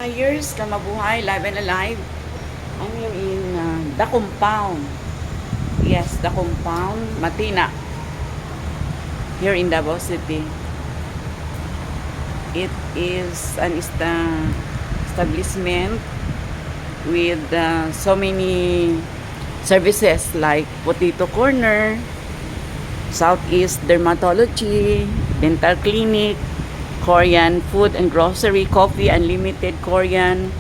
Ayers, Kamabuhay, Live and Alive. I'm here in the compound. Yes, the compound, Matina. Here in Davao City. It is an establishment with so many services like Potato Corner, Southeast Dermatology, Dental Clinic, Korean Food and Grocery, Coffee Unlimited Korean.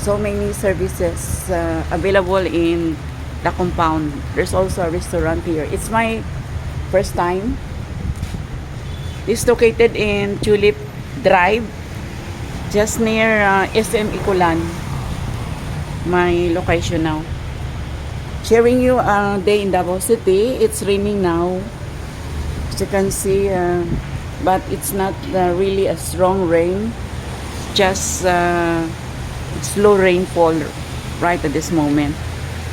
So many services available in the compound. There's also a restaurant here. It's my first time. It's located in Tulip Drive, just near SM Ikulan. My location now. Sharing you a day in Davao City. It's raining now. As you can see, but it's not really a strong rain. Just slow rainfall right at this moment.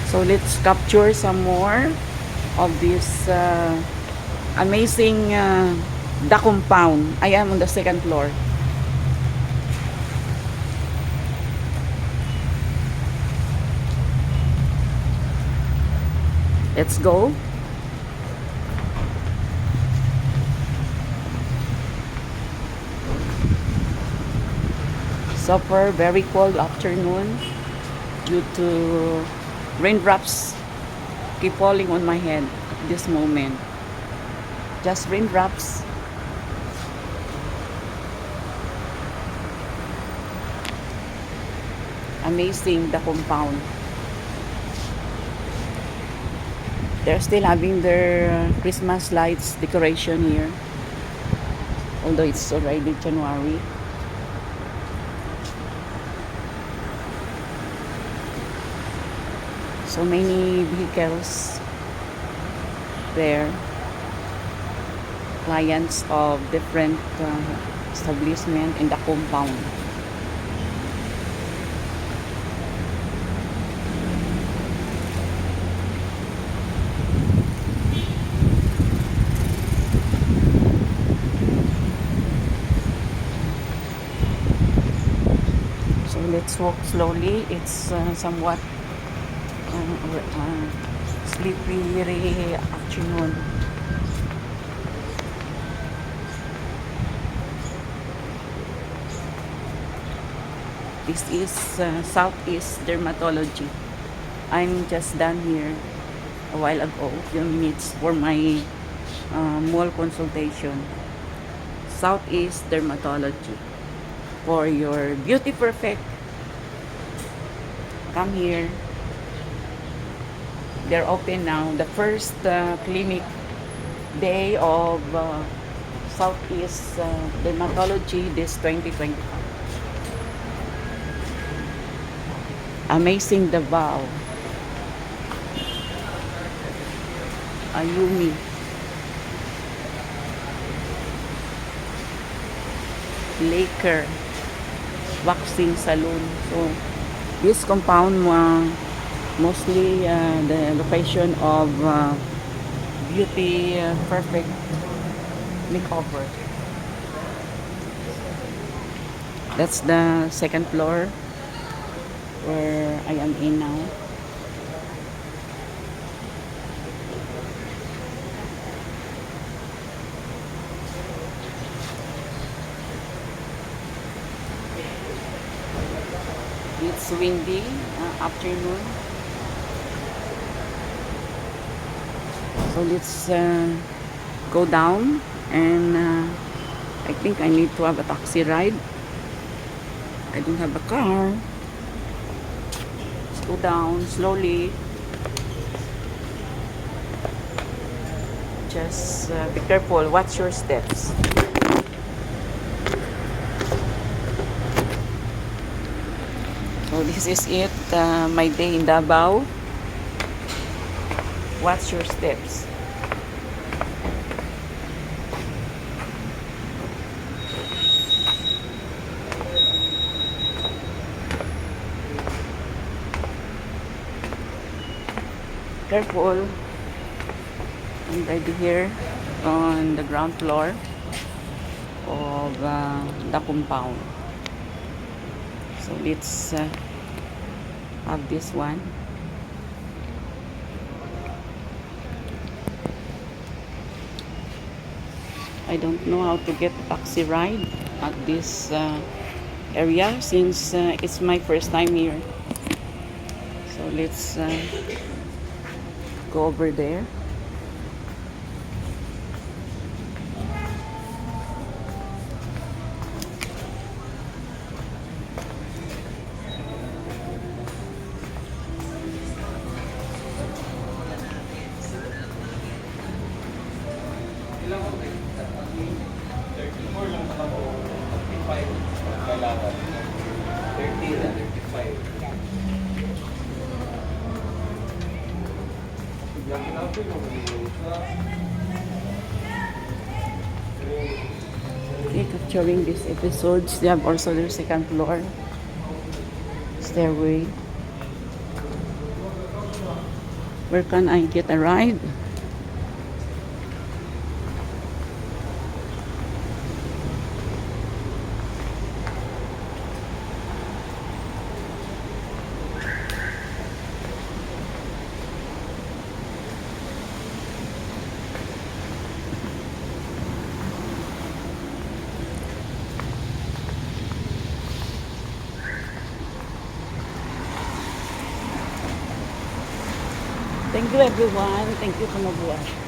So let's capture some more of this amazing the compound. I am on the second floor. Let's go. Super very cold afternoon due to raindrops keep falling on my head at this moment. Just raindrops. Amazing, the compound. They're still having their Christmas lights decoration here, although it's already January. So many vehicles there, clients of different establishment in the compound. So let's walk slowly. It's somewhat sleepy afternoon. This is Southeast Dermatology. I'm just done here a while ago, a few minutes for my mall consultation. Southeast Dermatology. For your beauty perfect, come here. They're open now. The first clinic day of Southeast Dermatology this 2025. Amazing Davao. Ayumi. Laker Waxing Salon. So this compound mostly the location of beauty perfect makeover. That's the second floor where I am in now. It's windy afternoon. So let's go down, and I think I need to have a taxi ride. I don't have a car. Let's go down slowly. Just be careful. Watch your steps. So this is it, my day in Davao. Watch your steps. Careful. I'm right here on the ground floor of of the compound. So let's have this one. I don't know how to get taxi ride at this area since it's my first time here. So let's go over there. Kailangan 30 na 35. Okay, capturing these episodes. They have also their second floor stairway. Where can I get a ride? Thank you everyone. Thank you for mabuhay.